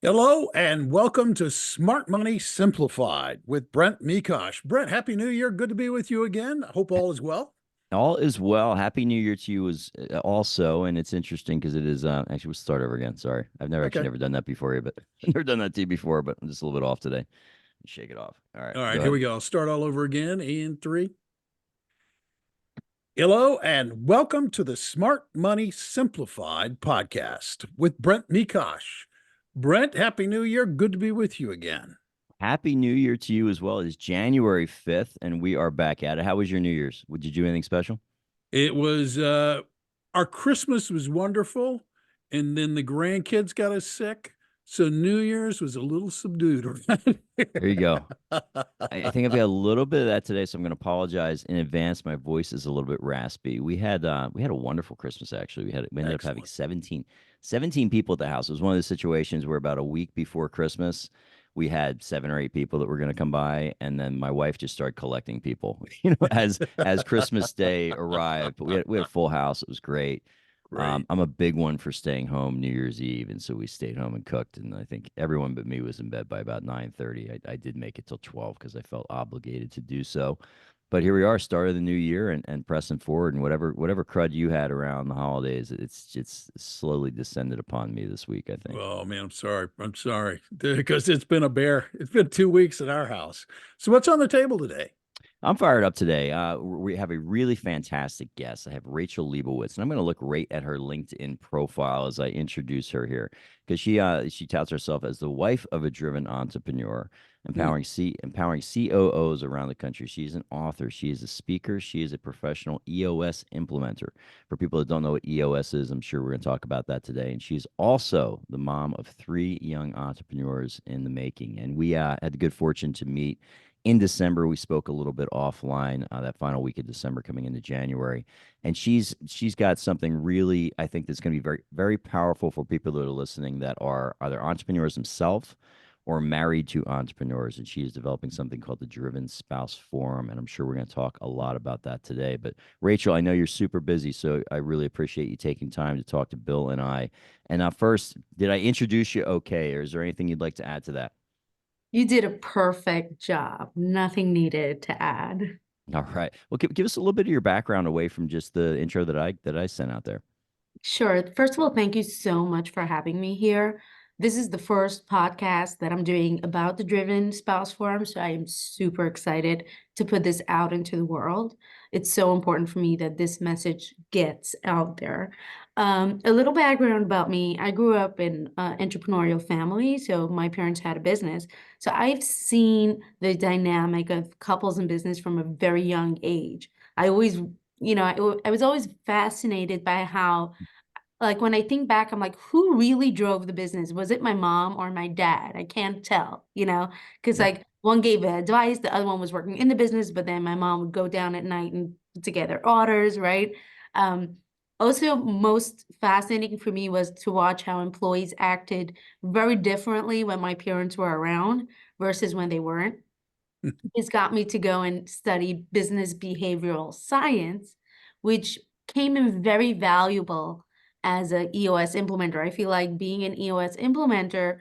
Hello and welcome to Smart Money Simplified with Brent Mekosh. Brent, Happy New Year. Good to be with you again. I hope all is well. All is well. Happy New Year to you as also, and it's interesting because it is actually we'll start over again. Sorry, I've Okay. never done that before, but never done that to you before, but I'm just a little bit off today. Shake it off. All right, All right, go here ahead. we go. I'll start all over again in three. Hello and welcome to the Smart Money Simplified podcast with Brent Mekosh. Brent, Happy New Year. Good to be with you again. Happy New Year to you as well. It's January 5th, and we are back at it. How was your New Year's? Did you do anything special? It was our Christmas was wonderful, and then the grandkids got us sick. So New Year's was a little subdued around There you go. here. I think I've got a little bit of that today, so I'm going to apologize in advance. My voice is a little bit raspy. We had a wonderful Christmas actually. We ended up having Excellent. 17 people at the house. It was one of those situations where about a week before Christmas, we had 7 or 8 people that were going to come by, and then my wife just started collecting people, as Christmas Day arrived. But we had a full house. It was great. Great. I'm a big one for staying home New Year's Eve, and so we stayed home and cooked. And I think everyone but me was in bed by about 9:30. I did make it till 12 because I felt obligated to do so. But here we are, start of the new year, and pressing forward. And whatever crud you had around the holidays, it's slowly descended upon me this week, I think. Oh man, I'm sorry. I'm sorry because it's been a bear. It's been 2 weeks at our house. So what's on the table today? I'm fired up today. We have a really fantastic guest. I have Rachel Lebowitz, and I'm going to look right at her LinkedIn profile as I introduce her here, because she touts herself as the wife of a driven entrepreneur, Hmm. empowering COOs around the country. She's an author. She is a speaker. She is a professional EOS implementer. For people that don't know what EOS is, I'm sure we're going to talk about that today. And she's also the mom of 3 young entrepreneurs in the making. And we had the good fortune to meet in December. We spoke a little bit offline that final week of December coming into January, and she's got something really, I think, that's going to be very very powerful for people that are listening that are either entrepreneurs themselves or married to entrepreneurs. And she is developing something called the Driven Spouse Forum, and I'm sure we're going to talk a lot about that today. But Rachel, I know you're super busy, so I really appreciate you taking time to talk to Bill and I. And first, did I introduce you okay, or is there anything you'd like to add to that? You did a perfect job. Nothing needed to add. All right. Well, give us a little bit of your background away from just the intro that I sent out there. Sure. First of all, thank you so much for having me here. This is the first podcast that I'm doing about the Driven Spouse Forum, so I am super excited to put this out into the world. It's so important for me that this message gets out there. A little background about me. I grew up in an entrepreneurial family, so my parents had a business. So I've seen the dynamic of couples in business from a very young age. I always, I was always fascinated by how, like, when I think back, I'm like, who really drove the business? Was it my mom or my dad? I can't tell, because Yeah. like one gave advice, the other one was working in the business, but then my mom would go down at night and put together orders, right? Um, Also, most fascinating for me was to watch how employees acted very differently when my parents were around versus when they weren't. It's got me to go and study business behavioral science, which came in very valuable as a EOS implementer. I feel like being an EOS implementer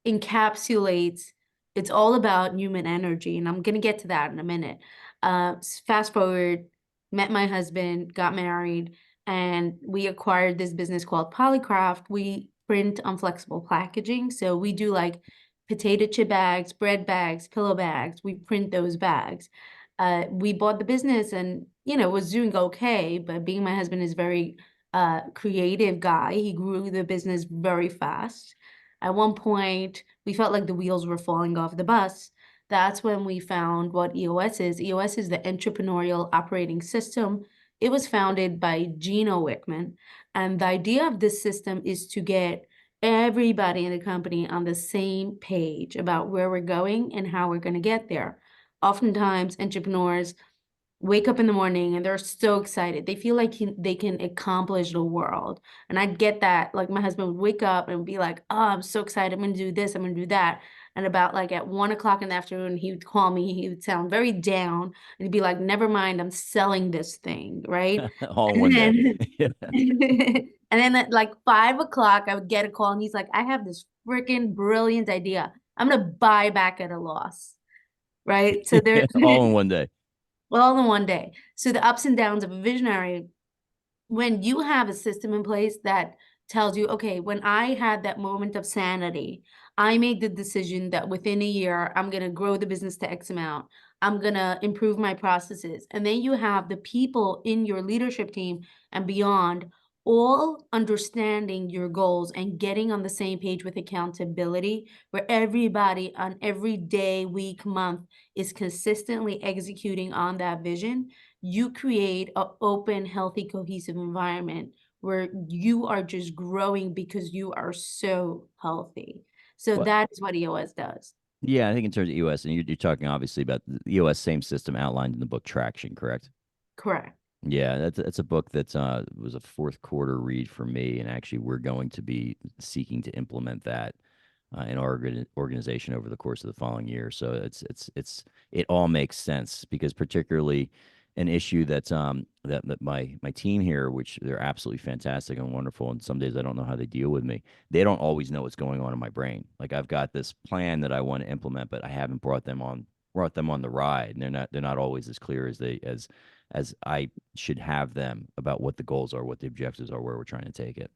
encapsulates, it's all about human energy, and I'm gonna get to that in a minute. Fast forward, met my husband, got married, and we acquired this business called Polycraft. We print on flexible packaging, so we do like potato chip bags, bread bags, pillow bags. We print those bags. We bought the business and, was doing okay, but being my husband is very creative guy, he grew the business very fast. At one point, we felt like the wheels were falling off the bus. That's when we found what EOS is. EOS is the Entrepreneurial Operating System. It was founded by Gino Wickman. And the idea of this system is to get everybody in the company on the same page about where we're going and how we're going to get there. Oftentimes, entrepreneurs wake up in the morning and they're so excited. They feel like they can accomplish the world. And I get that. Like my husband would wake up and be like, oh, I'm so excited. I'm going to do this. I'm going to do that. And about like at 1 o'clock in the afternoon, he would call me. He would sound very down and he'd be like, never mind, I'm selling this thing. Right. All in And one day. then, Yeah. And then at like 5 o'clock, I would get a call and he's like, I have this freaking brilliant idea. I'm gonna buy back at a loss. Right. So there's All in one day. all in one day. So the ups and downs of a visionary, when you have a system in place that tells you, okay, when I had that moment of sanity, I made the decision that within a year, I'm going to grow the business to X amount. I'm going to improve my processes. And then you have the people in your leadership team and beyond all understanding your goals and getting on the same page with accountability, where everybody on every day, week, month is consistently executing on that vision. You create an open, healthy, cohesive environment where you are just growing because you are so healthy. So Well, that is what EOS does. yeah, I think in terms of EOS, and you're talking obviously about the EOS, same system outlined in the book Traction, correct? Correct. Yeah, that's a book that was a fourth quarter read for me, and actually we're going to be seeking to implement that in our organization over the course of the following year. So it all makes sense, because particularly an issue that my team here, which they're absolutely fantastic and wonderful, and some days I don't know how they deal with me. They don't always know what's going on in my brain. Like, I've got this plan that I want to implement, but I haven't brought them on the ride, and they're not always as clear as I should have them about what the goals are, what the objectives are, where we're trying to take it.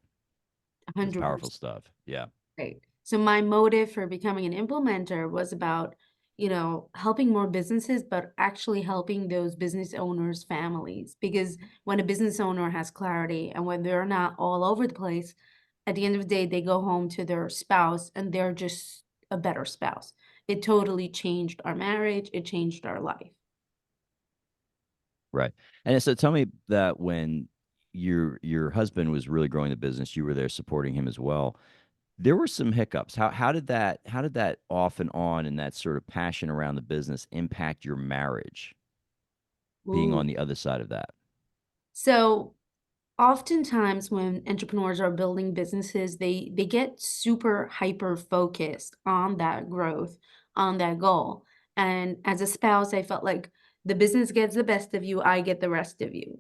It's powerful 100%. stuff. Yeah. Right. So my motive for becoming an implementer was about, helping more businesses, but actually helping those business owners' families. Because when a business owner has clarity and when they're not all over the place, at the end of the day, they go home to their spouse and they're just a better spouse. It totally changed our marriage. It changed our life. Right. And so tell me that when your husband was really growing the business, you were there supporting him as well. There were some hiccups. How did that off and on and that sort of passion around the business impact your marriage, being Ooh. on the other side of that? So oftentimes when entrepreneurs are building businesses, they get super hyper focused on that growth, on that goal. And as a spouse, I felt like the business gets the best of you, I get the rest of you.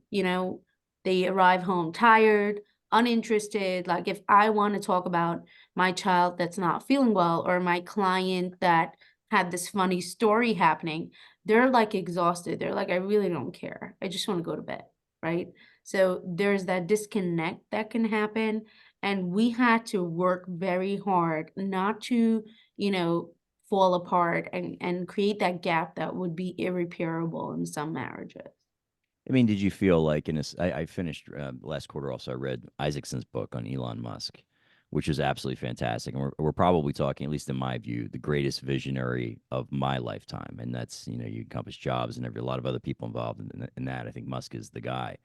They arrive home tired, uninterested. Like, if I want to talk about my child that's not feeling well, or my client that had this funny story happening, they're like exhausted. They're like, I really don't care. I just want to go to bed. Right. So there's that disconnect that can happen. And we had to work very hard not to, you know, fall apart and create that gap that would be irreparable in some marriages. I mean, did you feel like I finished last quarter also, I read Isaacson's book on Elon Musk, which is absolutely fantastic. And we're probably talking, at least in my view, the greatest visionary of my lifetime. And that's, you encompass Jobs and a lot of other people involved in that. I think Musk is the guy.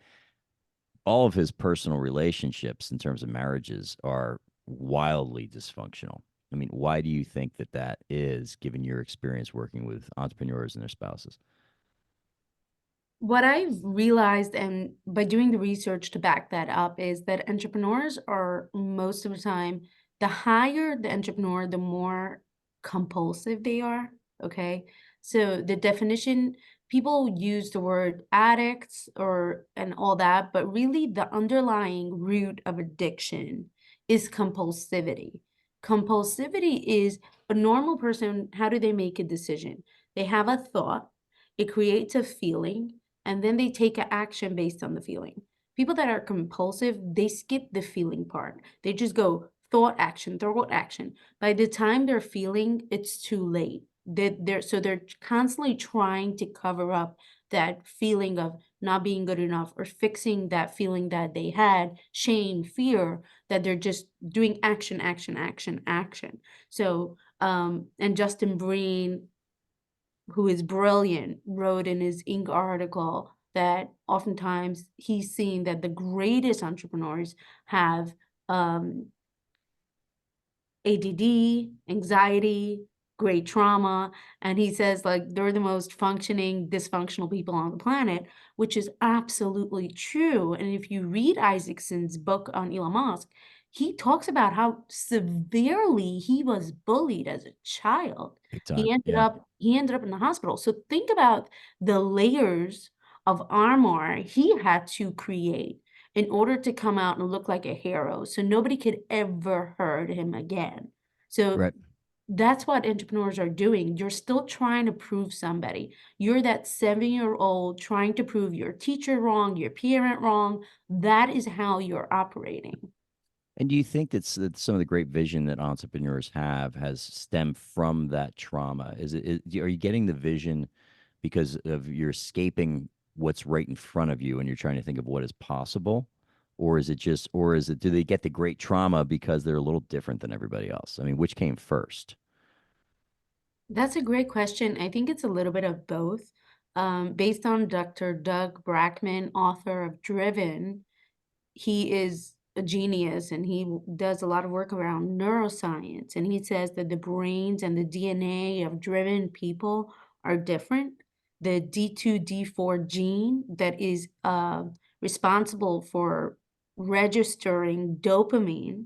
All of his personal relationships in terms of marriages are wildly dysfunctional. I mean, why do you think that is, given your experience working with entrepreneurs and their spouses? What I've realized, and by doing the research to back that up, is that entrepreneurs are, most of the time, the higher the entrepreneur, the more compulsive they are. Okay. So the definition, people use the word addicts and all that, but really the underlying root of addiction is compulsivity. Compulsivity is a normal person. How do they make a decision? They have a thought, it creates a feeling, and then they take an action based on the feeling. People that are compulsive, they skip the feeling part. They just go thought, action, thought, action. By the time they're feeling, it's too late. So they're constantly trying to cover up that feeling of not being good enough, or fixing that feeling that they had, shame, fear, that they're just doing action, action, action, action. So and Justin Breen, who is brilliant, wrote in his Inc. article that oftentimes he's seen that the greatest entrepreneurs have um, ADD, anxiety, great trauma. And he says, like, they're the most functioning, dysfunctional people on the planet, which is absolutely true. And if you read Isaacson's book on Elon Musk, he talks about how severely he was bullied as a child. Big He time. ended Yeah. up he ended up in the hospital. So think about the layers of armor he had to create in order to come out and look like a hero. So nobody could ever hurt him again. So Right. that's what entrepreneurs are doing. You're still trying to prove somebody. You're that 7-year-old trying to prove your teacher wrong, your parent wrong. That is how you're operating. And do you think that some of the great vision that entrepreneurs have has stemmed from that trauma? Are you getting the vision because of you're escaping what's right in front of you and you're trying to think of what is possible? Or is it just, do they get the great trauma because they're a little different than everybody else? I mean, which came first? That's a great question. I think it's a little bit of both. Based on Dr. Doug Brackman, author of Driven, he is a genius and he does a lot of work around neuroscience. And he says that the brains and the DNA of driven people are different. The D2, D4 gene that is responsible for registering dopamine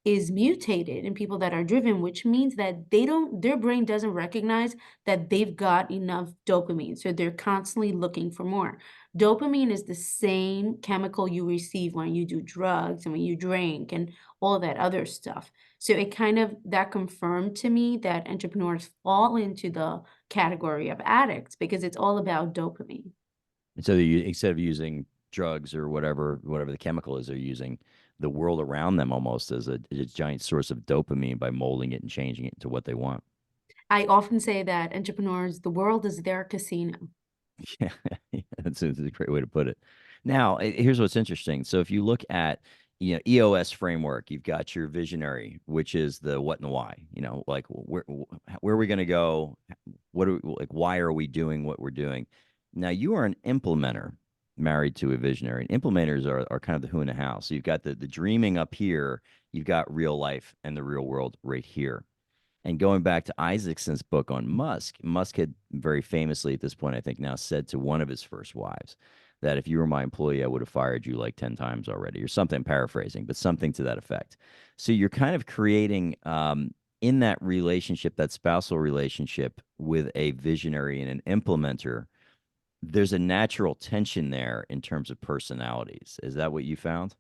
is mutated in people that are driven, which means that their brain doesn't recognize that they've got enough dopamine. So they're constantly looking for more. Dopamine is the same chemical you receive when you do drugs and when you drink and all that other stuff. So it kind of, that confirmed to me that entrepreneurs fall into the category of addicts because it's all about dopamine. And so instead of using drugs or whatever the chemical is they're using, the world around them almost as a giant source of dopamine by molding it and changing it into what they want. I often say that entrepreneurs, the world is their casino. Yeah, that's a great way to put it. Now, here's what's interesting. So if you look at, EOS framework, you've got your visionary, which is the what and the why, like where are we going to go? Why are we doing what we're doing? Now you are an implementer married to a visionary. And implementers are kind of the who in the house. So you've got the dreaming up here, you've got real life and the real world right here. And going back to Isaacson's book on Musk, Musk had very famously at this point, I think now said to one of his first wives that if you were my employee, I would have fired you like 10 times already, or something, paraphrasing, but something to that effect. So you're kind of creating in that relationship, that spousal relationship with a visionary and an implementer, there's a natural tension there in terms of personalities. Is that what you found?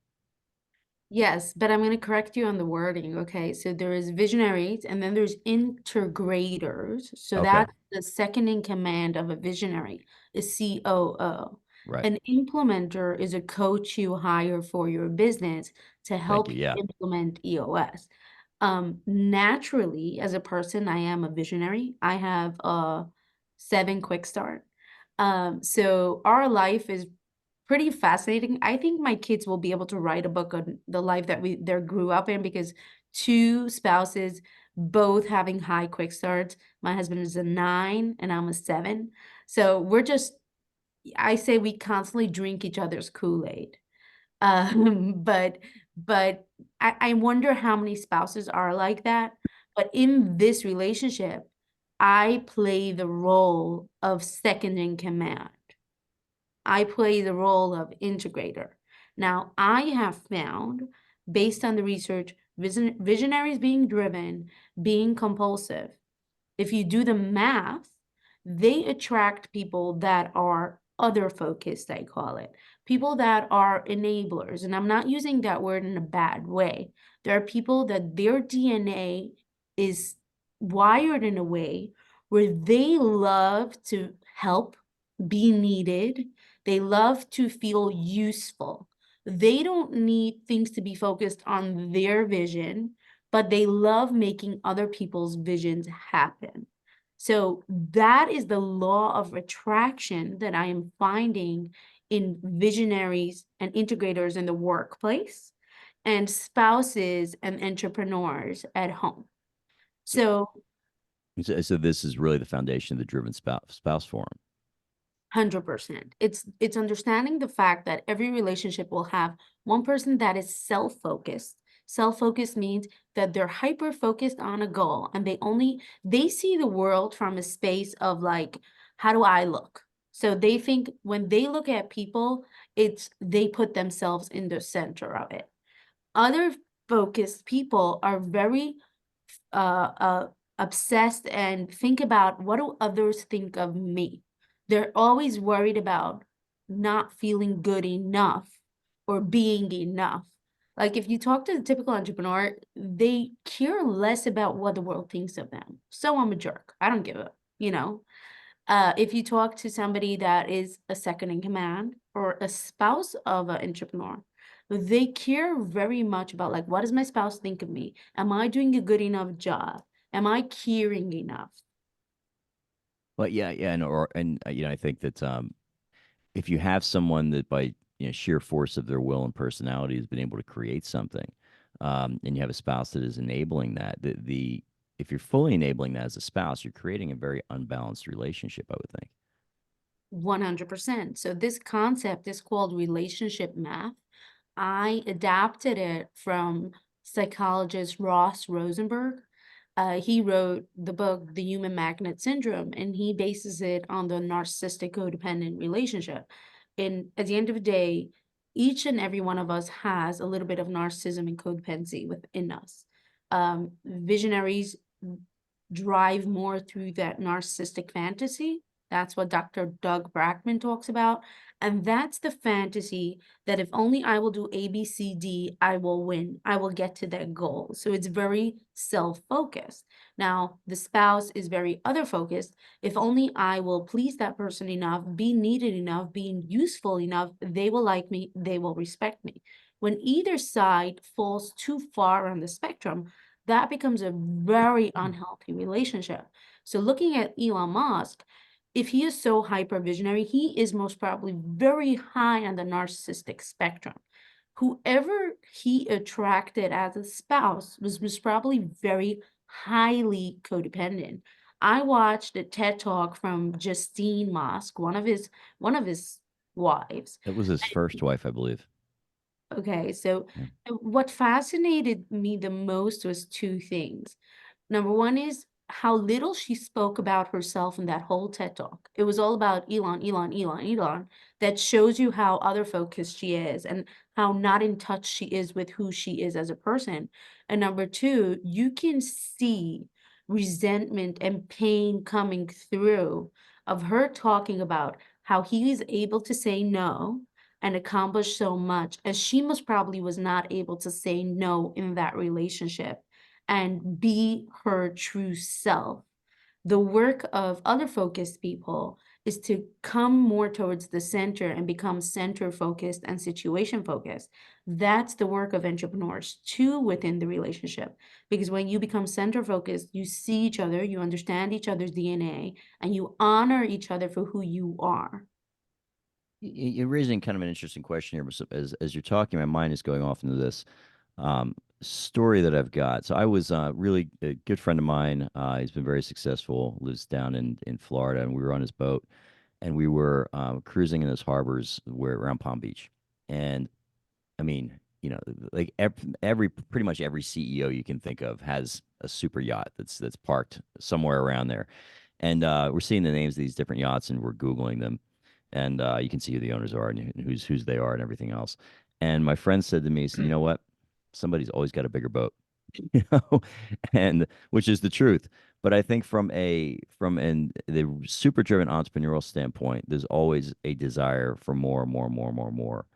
Yes, but I'm going to correct you on the wording. Okay, so there is visionaries and then there's integrators. So Okay, that's the second in command of a visionary, a COO. right. An implementer is a coach you hire for your business to Thank help you. you Yeah. implement EOS. Naturally, as a person, I am a visionary. I have a 7 quick start. So our life is pretty fascinating. I think my kids will be able to write a book on the life that they grew up in because 2 spouses, both having high quick starts. My husband is a 9 and I'm a 7. So I say we constantly drink each other's Kool-Aid. But I wonder how many spouses are like that. But in this relationship, I play the role of second in command. I play the role of integrator. Now, I have found, based on the research, visionaries being driven, being compulsive, if you do the math, they attract people that are other focused, I call it. People that are enablers. And I'm not using that word in a bad way. There are people that their DNA is wired in a way where they love to help, be needed. They love to feel useful. They don't need things to be focused on their vision, but they love making other people's visions happen. So that is the law of attraction that I am finding in visionaries and integrators in the workplace and spouses and entrepreneurs at home. So So this is really the foundation of the driven spouse forum. 100%. It's understanding the fact that every relationship will have one person that is self-focused. Self-focused means that they're hyper-focused on a goal and they see the world from a space of like, how do I look? So they think when they look at people, they put themselves in the center of it. Other focused people are very obsessed and think about what do others think of me. They're always worried about not feeling good enough or being enough. Like if you talk to the typical entrepreneur, they care less about what the world thinks of them. So I'm a jerk. I don't give a, you know. If you talk to somebody that is a second in command or a spouse of an entrepreneur, they care very much about like, what does my spouse think of me? Am I doing a good enough job? Am I caring enough? But yeah, I think that if you have someone that by sheer force of their will and personality has been able to create something, and you have a spouse that is enabling that, the if you're fully enabling that as a spouse, you're creating a very unbalanced relationship, I would think. 100%. So this concept is called relationship math. I adapted it from psychologist Ross Rosenberg. He wrote the book, The Human Magnet Syndrome, and he bases it on the narcissistic codependent relationship. And at the end of the day, each and every one of us has a little bit of narcissism and codependency within us. Visionaries drive more through that narcissistic fantasy. That's what Dr. Doug Brackman talks about. And that's the fantasy that if only I will do A, B, C, D, I will win. I will get to that goal. So it's very self-focused. Now, the spouse is very other-focused. If only I will please that person enough, be needed enough, being useful enough, they will like me, they will respect me. When either side falls too far on the spectrum, that becomes a very unhealthy relationship. So looking at Elon Musk, if he is so hyper visionary, he is most probably very high on the narcissistic spectrum. Whoever he attracted as a spouse was probably very highly codependent. I watched a TED talk from Justine Musk, one of his wives. It was his first wife, I believe. Okay, so Yeah. what fascinated me the most was two things. Number one is how little she spoke about herself in that whole TED talk. It was all about Elon, Elon, Elon, Elon. That shows you how other focused she is and how not in touch she is with who she is as a person. And number two, you can see resentment and pain coming through of her talking about how he is able to say no and accomplish so much, as she most probably was not able to say no in that relationship and be her true self. The work of other focused people is to come more towards the center and become center focused and situation focused. That's the work of entrepreneurs too within the relationship. Because when you become center focused, you see each other, you understand each other's DNA, and you honor each other for who you are. You're raising kind of an interesting question here. So as you're talking, my mind is going off into this story that I've got. So I was really a good friend of mine. He's been very successful, lives down in Florida, and we were on his boat, and we were cruising in those harbors where around Palm Beach. And I mean, like pretty much every CEO you can think of has a super yacht that's parked somewhere around there. And we're seeing the names of these different yachts, and we're Googling them, and you can see who the owners are and whose they are and everything else. And my friend said to me, he said, "You know what? Somebody's always got a bigger boat," you know, and which is the truth. But I think the super driven entrepreneurial standpoint, there's always a desire for more, more, more, more, more.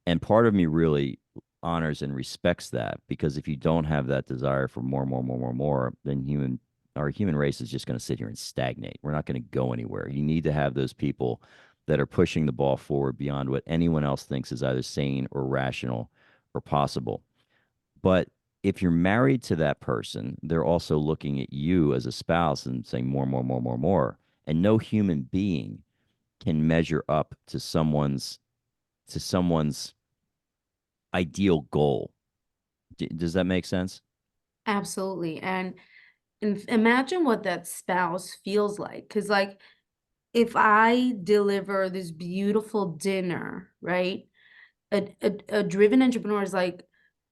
And part of me really honors and respects that, because if you don't have that desire for more, more, more, more, more, then our human race is just going to sit here and stagnate. We're not going to go anywhere. You need to have those people that are pushing the ball forward beyond what anyone else thinks is either sane or rational or possible. But if you're married to that person, they're also looking at you as a spouse and saying more, more, more, more, more. And no human being can measure up to someone's ideal goal. Does that make sense? Absolutely. And imagine what that spouse feels like. Because, like, if I deliver this beautiful dinner, right? A driven entrepreneur is like,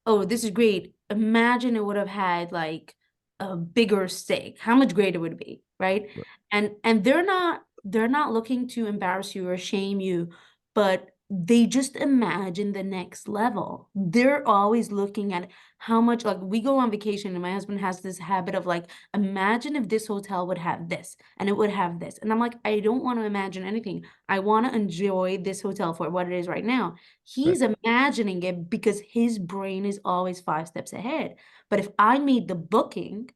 oh, this is great. Imagine it would have had like a bigger steak. How much greater would it be, right? Right. And they're not looking to embarrass you or shame you, but they just imagine the next level. They're always looking at how much, like, we go on vacation and my husband has this habit of like, imagine if this hotel would have this and it would have this. And I'm like, I don't want to imagine anything. I want to enjoy this hotel for what it is right now. Right. He's imagining it because his brain is always 5 steps ahead. But if I made the booking,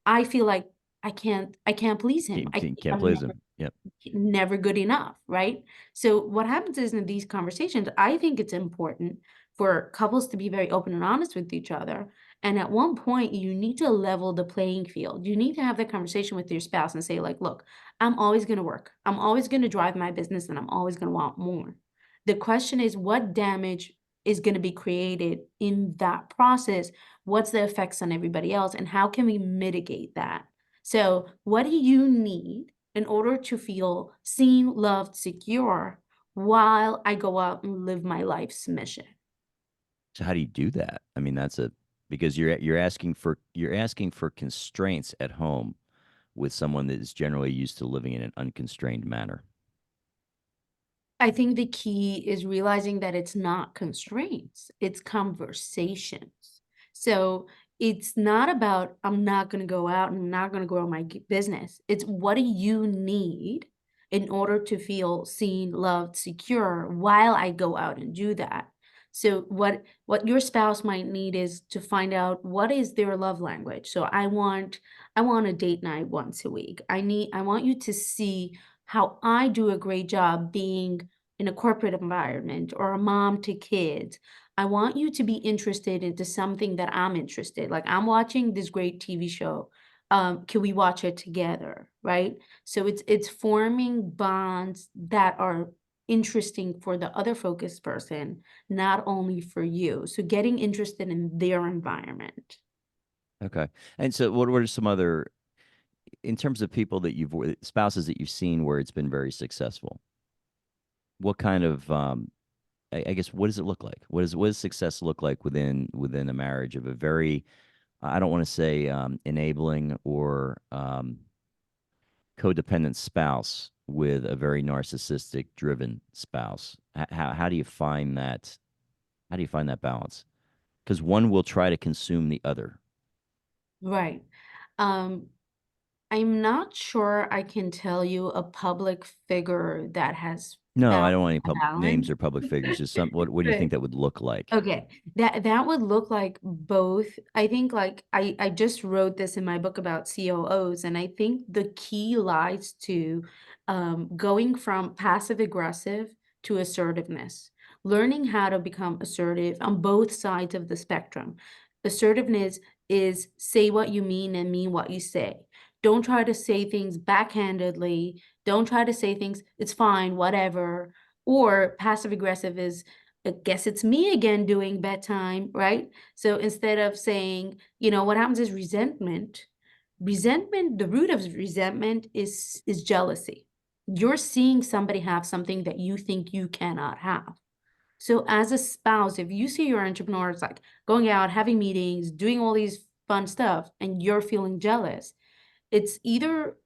I feel like I can't please him. Can't please them. Yep. Never good enough, right? So what happens is in these conversations, I think it's important for couples to be very open and honest with each other. And at one point, you need to level the playing field. You need to have that conversation with your spouse and say, like, look, I'm always going to work. I'm always going to drive my business and I'm always going to want more. The question is, what damage is going to be created in that process? What's the effects on everybody else? And how can we mitigate that? So, what do you need in order to feel seen, loved, secure while I go out and live my life's mission? So how do you do that? I mean, because you're asking for constraints at home with someone that is generally used to living in an unconstrained manner. I think the key is realizing that it's not constraints, it's conversations. So it's not about, I'm not going to go out and I'm not going to grow my business. It's what do you need in order to feel seen, loved, secure while I go out and do that? So what your spouse might need is to find out what is their love language. So I want a date night once a week. I want you to see how I do a great job being in a corporate environment or a mom to kids. I want you to be interested into something that I'm interested. Like I'm watching this great TV show. Can we watch it together? Right. So it's forming bonds that are interesting for the other focused person, not only for you. So getting interested in their environment. Okay. And so what are some other, in terms of people that spouses that you've seen where it's been very successful? What kind of, I guess, what does it look like? What does success look like within a marriage of a very, I don't want to say enabling or codependent spouse with a very narcissistic driven spouse? How do you find that? How do you find that balance? Because one will try to consume the other. Right. Um, I'm not sure I can tell you a public figure that has No, found I don't want any a names balance. or public figures. Just what do you Right. think that would look like? Okay, that would look like both. I think like I just wrote this in my book about COOs, and I think the key lies to going from passive aggressive to assertiveness, learning how to become assertive on both sides of the spectrum. Assertiveness is say what you mean and mean what you say. Don't try to say things backhandedly. Don't try to say things, it's fine, whatever. Or passive aggressive is I guess it's me again doing bedtime, right? So instead of saying, what happens is resentment. Resentment, the root of resentment is jealousy. You're seeing somebody have something that you think you cannot have. So as a spouse, if you see your entrepreneurs like going out, having meetings, doing all these fun stuff, and you're feeling jealous, it's either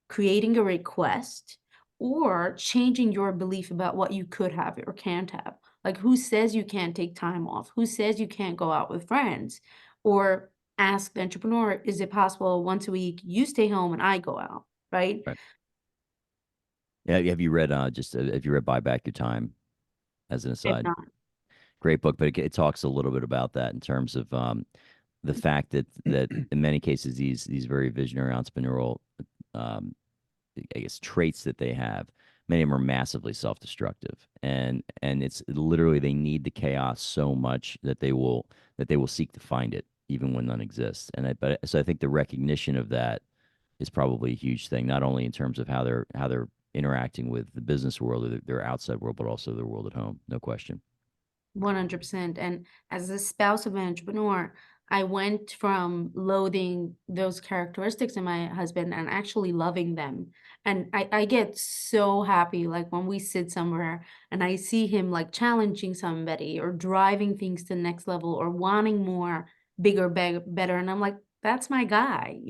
creating a request or changing your belief about what you could have or can't have. Like, who says you can't take time off? Who says you can't go out with friends? Or ask the entrepreneur, is it possible once a week you stay home and I go out? Right? Right. Yeah. Have you read have you read Buy Back Your Time as an If aside? not, Great book, but it talks a little bit about that in terms of the fact that in many cases these very visionary entrepreneurial um, I guess traits that they have, many of them are massively self-destructive, and it's literally they need the chaos so much that they will seek to find it even when none exists. So I think the recognition of that is probably a huge thing, not only in terms of how they're interacting with the business world or their outside world, but also their world at home. No question. 100%. And as a spouse of an entrepreneur, I went from loathing those characteristics in my husband and actually loving them. And I get so happy, like when we sit somewhere and I see him like challenging somebody or driving things to the next level or wanting more, bigger, better. And I'm like, that's my guy.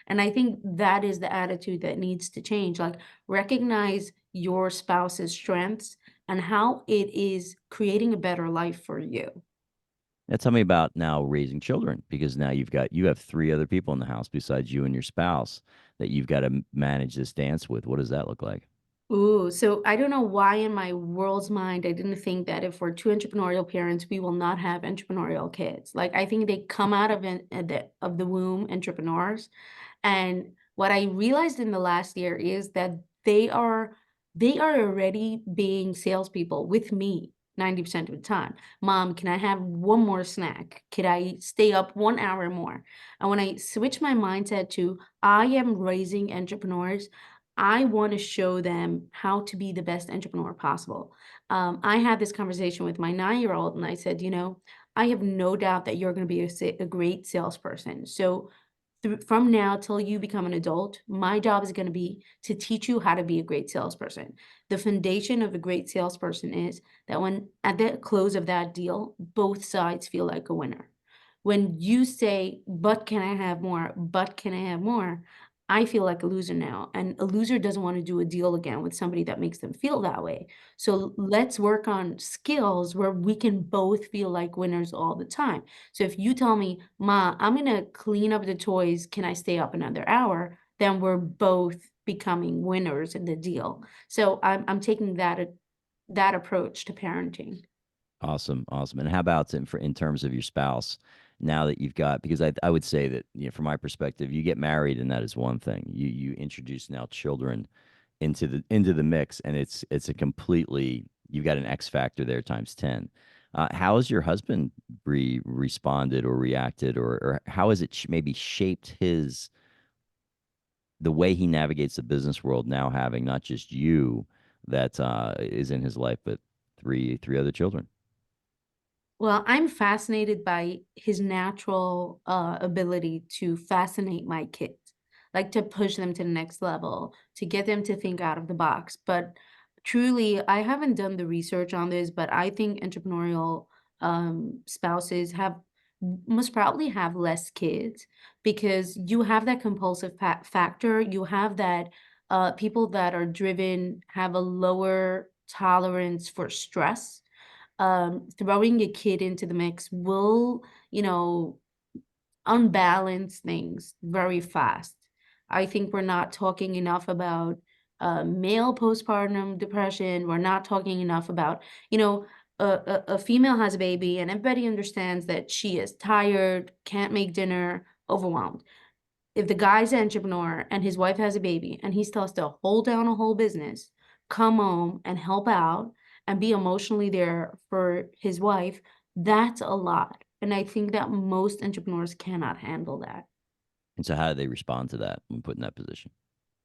And I think that is the attitude that needs to change. Like recognize your spouse's strengths and how it is creating a better life for you. Now tell me about now raising children, because now you have three other people in the house besides you and your spouse that you've got to manage this dance with. What does that look like? Ooh, so I don't know why in my world's mind I didn't think that if we're two entrepreneurial parents, we will not have entrepreneurial kids. Like I think they come out of the womb entrepreneurs. And what I realized in the last year is that they are they are already being salespeople with me 90% of the time. Mom, can I have one more snack? Could I stay up 1 hour more? And when I switch my mindset to I am raising entrepreneurs, I want to show them how to be the best entrepreneur possible. I had this conversation with my 9-year-old, and I said, I have no doubt that you're going to be a great salesperson. So from now till you become an adult, my job is going to be to teach you how to be a great salesperson. The foundation of a great salesperson is that when at the close of that deal, both sides feel like a winner. When you say, but can I have more? But can I have more? I feel like a loser now. And a loser doesn't want to do a deal again with somebody that makes them feel that way. So let's work on skills where we can both feel like winners all the time. So if you tell me, Ma, I'm gonna clean up the toys, can I stay up another hour? Then we're both becoming winners in the deal. So I'm taking that approach to parenting. Awesome, awesome. And how about in terms of your spouse? Now that you've got, because I would say that, from my perspective, you get married and that is one thing. You introduce now children into the mix, and it's a completely, you've got an X factor there times 10. How has your husband responded or reacted, or how has it maybe shaped the way he navigates the business world now, having not just you that is in his life, but three other children? Well, I'm fascinated by his natural ability to fascinate my kids, like to push them to the next level, to get them to think out of the box. But truly, I haven't done the research on this, but I think entrepreneurial spouses must probably have less kids because you have that compulsive factor. You have that people that are driven have a lower tolerance for stress. Throwing a kid into the mix will, unbalance things very fast. I think we're not talking enough about male postpartum depression. We're not talking enough about, a female has a baby and everybody understands that she is tired, can't make dinner, overwhelmed. If the guy's an entrepreneur and his wife has a baby and he still has to hold down a whole business, come home and help out and be emotionally there for his wife, that's a lot. And I think that most entrepreneurs cannot handle that. And so how do they respond to that when put in that position?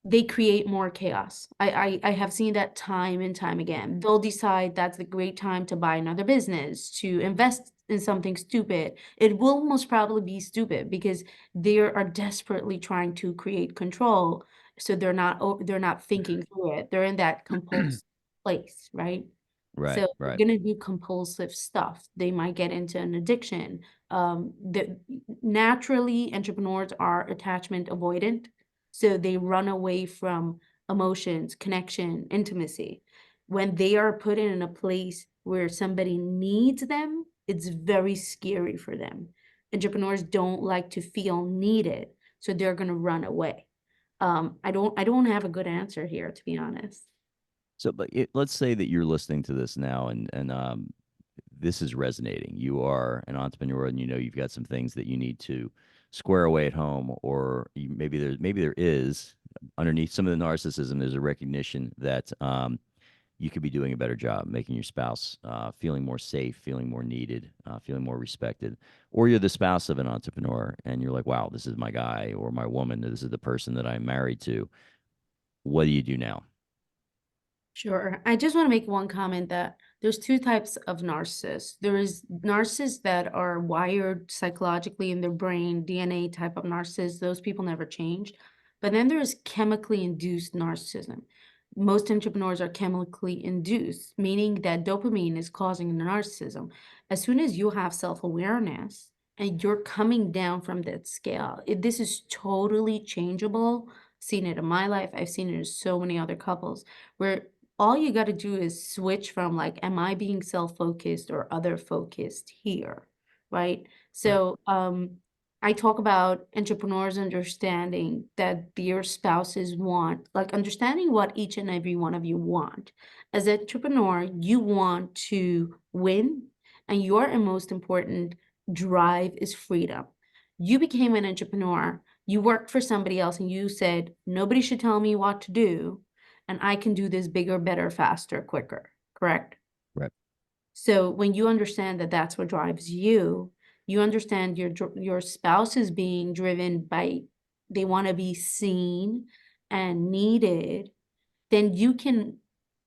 They create more chaos. I have seen that time and time again. They'll decide that's a great time to buy another business, to invest in something stupid. It will most probably be stupid because they are desperately trying to create control. So they're not thinking through it. They're in that compulsive place, right? Right, So right. they're gonna do compulsive stuff. They might get into an addiction. Naturally, entrepreneurs are attachment avoidant. So they run away from emotions, connection, intimacy. When they are put in a place where somebody needs them, it's very scary for them. Entrepreneurs don't like to feel needed, so they're going to run away. I don't have a good answer here, to be honest. So, but let's say that you're listening to this now, and this is resonating. You are an entrepreneur, and you've got some things that you need to square away at home, or maybe there is underneath some of the narcissism. There's a recognition that you could be doing a better job making your spouse feeling more safe, feeling more needed, feeling more respected. Or you're the spouse of an entrepreneur, and you're like, wow, this is my guy or my woman. This is the person that I'm married to. What do you do now? Sure. I just want to make one comment that there's two types of narcissists. There is narcissists that are wired psychologically in their brain, DNA type of narcissists. Those people never change. But then there's chemically induced narcissism. Most entrepreneurs are chemically induced, meaning that dopamine is causing narcissism. As soon as you have self-awareness and you're coming down from that scale, this is totally changeable. Seen it in my life. I've seen it in so many other couples where all you got to do is switch from like, am I being self-focused or other focused here? right? So I talk about entrepreneurs understanding that their spouses want, like understanding what each and every one of you want. As an entrepreneur, you want to win, and your most important drive is freedom. You became an entrepreneur, you worked for somebody else, and you said, nobody should tell me what to do, and I can do this bigger, better, faster, quicker, correct? Right. So when you understand that that's what drives you, you understand your spouse is being driven by, they want to be seen and needed, then you can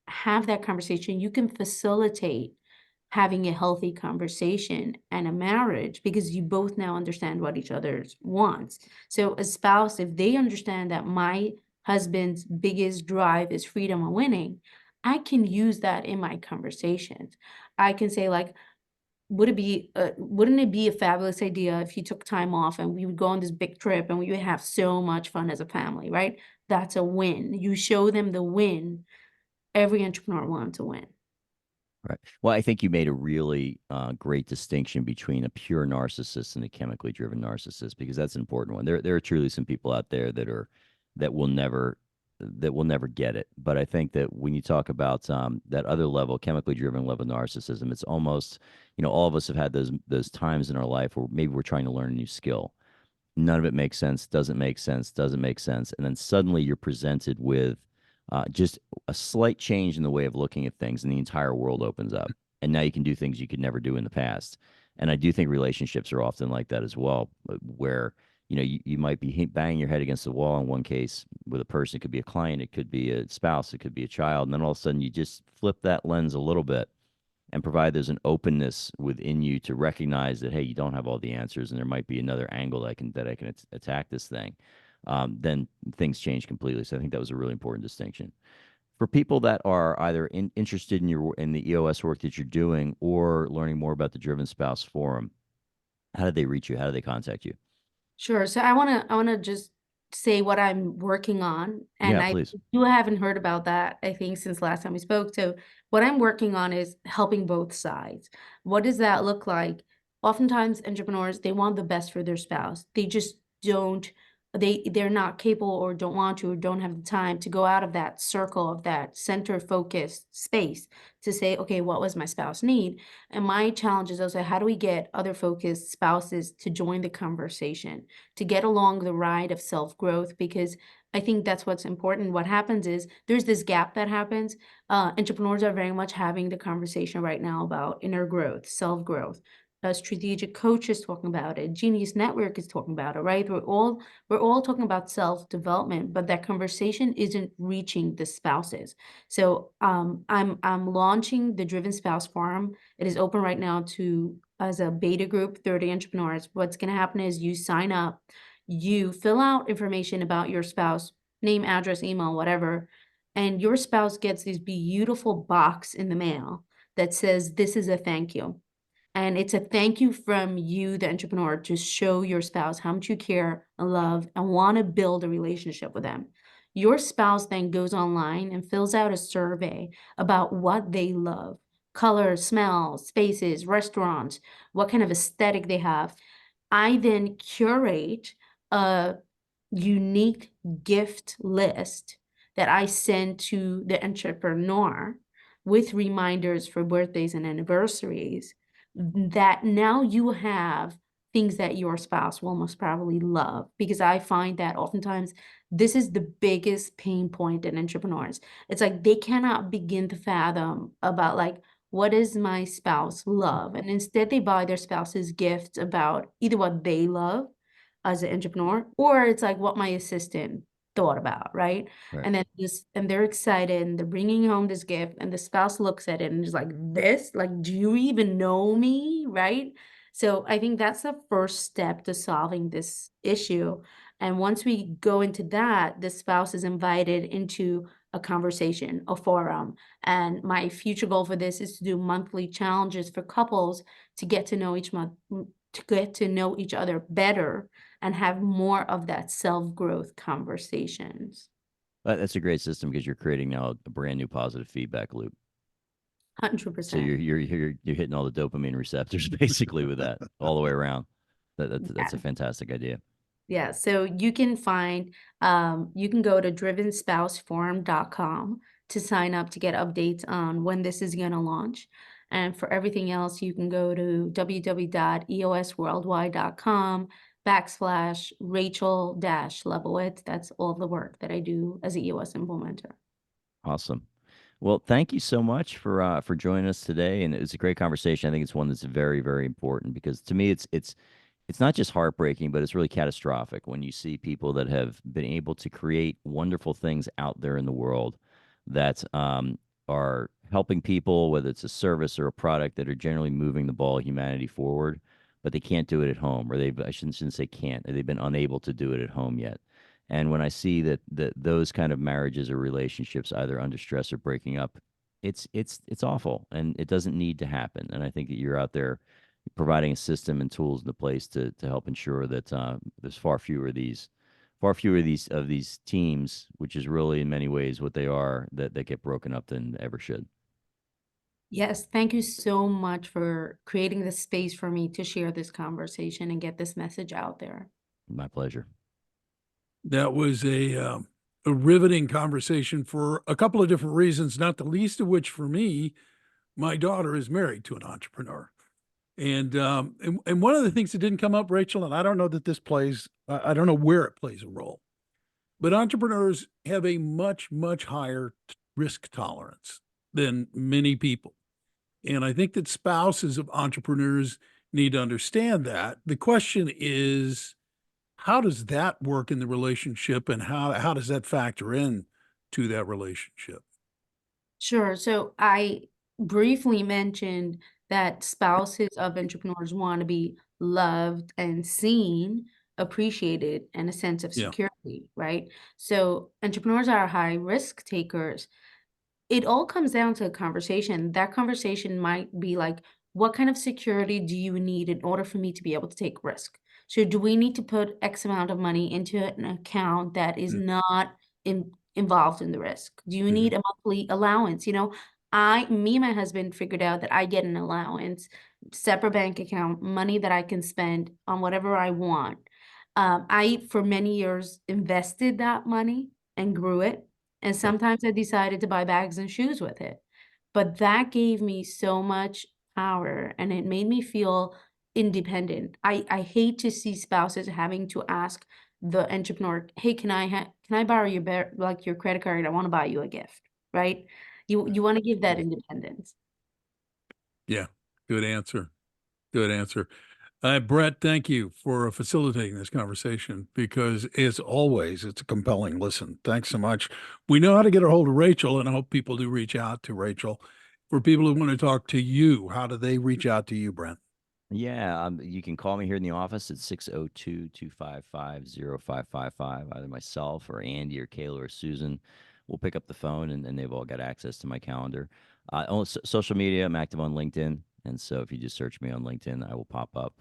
have that conversation. You can facilitate having a healthy conversation and a marriage because you both now understand what each other's wants. So a spouse, if they understand that my husband's biggest drive is freedom and winning, I can use that in my conversations. I can say like, wouldn't it be a fabulous idea if you took time off and we would go on this big trip and we would have so much fun as a family, right? That's a win. You show them the win. Every entrepreneur wants to win. Right. Well, I think you made a really great distinction between a pure narcissist and a chemically driven narcissist, because that's an important one. There are truly some people out there that will never get it. But I think that when you talk about that other level, chemically driven level of narcissism, it's almost, all of us have had those times in our life where maybe we're trying to learn a new skill. None of it makes sense, doesn't make sense, doesn't make sense, and then suddenly you're presented with just a slight change in the way of looking at things, and the entire world opens up. And now you can do things you could never do in the past. And I do think relationships are often like that as well, where you might be banging your head against the wall in one case with a person. It could be a client, it could be a spouse, it could be a child, and then all of a sudden you just flip that lens a little bit and provide there's an openness within you to recognize that, hey, you don't have all the answers and there might be another angle that I can attack this thing. Then things change completely. So I think that was a really important distinction. For people that are either interested in the EOS work that you're doing or learning more about the Driven Spouse Forum, how do they reach you? How do they contact you? Sure. So I wanna just say what I'm working on, and Yeah, I please. you haven't heard about that, I think, since last time we spoke. So what I'm working on is helping both sides. What does that look like? Oftentimes, entrepreneurs, they want the best for their spouse. They just don't, they're not capable or don't want to or don't have the time to go out of that circle of that center focused space to say, okay, what was my spouse need? And my challenge is also, how do we get other focused spouses to join the conversation, to get along the ride of self-growth? Because I think that's what's important. What happens is there's this gap that happens. Entrepreneurs are very much having the conversation right now about inner growth, self-growth. A strategic coach is talking about it. Genius Network is talking about it, right? We're all talking about self-development, but that conversation isn't reaching the spouses. So I'm launching the Driven Spouse Forum. It is open right now to as a beta group, 30 entrepreneurs. What's going to happen is you sign up, you fill out information about your spouse, name, address, email, whatever, and your spouse gets this beautiful box in the mail that says, this is a thank you. And it's a thank you from you, the entrepreneur, to show your spouse how much you care and love and want to build a relationship with them. Your spouse then goes online and fills out a survey about what they love: color, smell, spaces, restaurants, what kind of aesthetic they have. I then curate a unique gift list that I send to the entrepreneur with reminders for birthdays and anniversaries, that now you have things that your spouse will most probably love. Because I find that oftentimes this is the biggest pain point in entrepreneurs. It's like they cannot begin to fathom about like, what does my spouse love? And instead they buy their spouse's gifts about either what they love as an entrepreneur, or it's like what my assistant thought about, right? Right. And they're excited and they're bringing home this gift, and the spouse looks at it and is like, this, like, do you even know me, right? So I think that's the first step to solving this issue. And once we go into that, the spouse is invited into a conversation, a forum. And my future goal for this is to do monthly challenges for couples to get to know each other better and have more of that self-growth conversations. That's a great system because you're creating now a brand new positive feedback loop. So 100%. you're hitting all the dopamine receptors basically with that all the way around. That's a fantastic idea. Yeah, so you can find, you can go to drivenspouseforum.com to sign up to get updates on when this is going to launch. And for everything else, you can go to www.eosworldwide.com/Rachel-Lebowitz. That's all the work that I do as an EOS implementer. Awesome. Well, thank you so much for joining us today, and it's a great conversation. I think it's one that's very, very important because to me, it's not just heartbreaking, but it's really catastrophic when you see people that have been able to create wonderful things out there in the world that are helping people, whether it's a service or a product that are generally moving the ball of humanity forward, but they can't do it at home, or I shouldn't say can't, they've been unable to do it at home yet. And when I see that those kind of marriages or relationships either under stress or breaking up, it's awful, and it doesn't need to happen. And I think that you're out there providing a system and tools into place to help ensure that there's far fewer of these teams, which is really in many ways what they are, that get broken up than ever should. Yes, thank you so much for creating the space for me to share this conversation and get this message out there. My pleasure. That was a riveting conversation for a couple of different reasons, not the least of which for me, my daughter is married to an entrepreneur. And one of the things that didn't come up, Rachel, and I don't know that this plays, I don't know where it plays a role, but entrepreneurs have a much, much higher risk tolerance than many people. And I think that spouses of entrepreneurs need to understand that. The question is, how does that work in the relationship, and how does that factor in to that relationship? Sure. So I briefly mentioned that spouses of entrepreneurs want to be loved and seen, appreciated, and a sense of Yeah. security, right? So entrepreneurs are high risk takers. It all comes down to a conversation. That conversation might be like, what kind of security do you need in order for me to be able to take risk? So do we need to put X amount of money into an account that is Mm, not involved in the risk? Do you mhm. need a monthly allowance? Me and my husband figured out that I get an allowance, separate bank account, money that I can spend on whatever I want. I, for many years, invested that money and grew it. And Yep. sometimes I decided to buy bags and shoes with it. But that gave me so much power and it made me feel independent. I hate to see spouses having to ask the entrepreneur, "Hey, can I borrow your credit card? I want to buy you a gift." Right? You want to give that independence. Yeah. Good answer. Good answer. Brett, thank you for facilitating this conversation because, as always, it's a compelling listen. Thanks so much. We know how to get a hold of Rachel, and I hope people do reach out to Rachel. For people who want to talk to you, how do they reach out to you, Brent? Yeah, you can call me here in the office at 602-255-0555. Either myself or Andy or Kayla or Susan will pick up the phone, and they've all got access to my calendar. Social media, I'm active on LinkedIn. And so if you just search me on LinkedIn, I will pop up.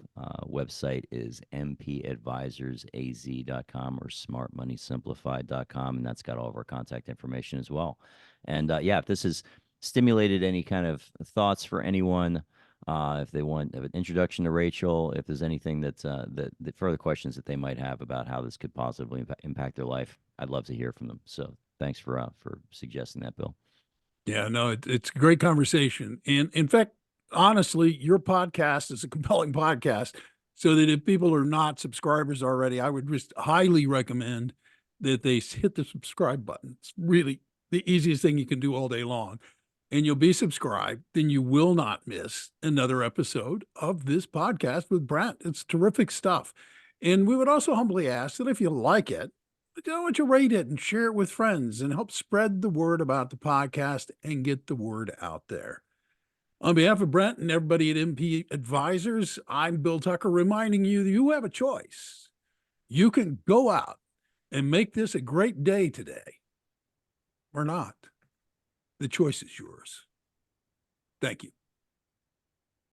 Website is mpadvisorsaz.com or smartmoneysimplified.com. And that's got all of our contact information as well. And yeah, if this has stimulated any kind of thoughts for anyone, if they want an introduction to Rachel, if there's anything that further questions that they might have about how this could positively impact their life, I'd love to hear from them. So thanks for suggesting that, Bill. Yeah, no, it's a great conversation. And in fact, honestly, your podcast is a compelling podcast. So that if people are not subscribers already, I would just highly recommend that they hit the subscribe button. It's really the easiest thing you can do all day long. And you'll be subscribed, then you will not miss another episode of this podcast with Brent. It's terrific stuff. And we would also humbly ask that if you like it, would you rate it and share it with friends and help spread the word about the podcast and get the word out there. On behalf of Brent and everybody at MP Advisors, I'm Bill Tucker reminding you that you have a choice. You can go out and make this a great day today or not. The choice is yours. Thank you.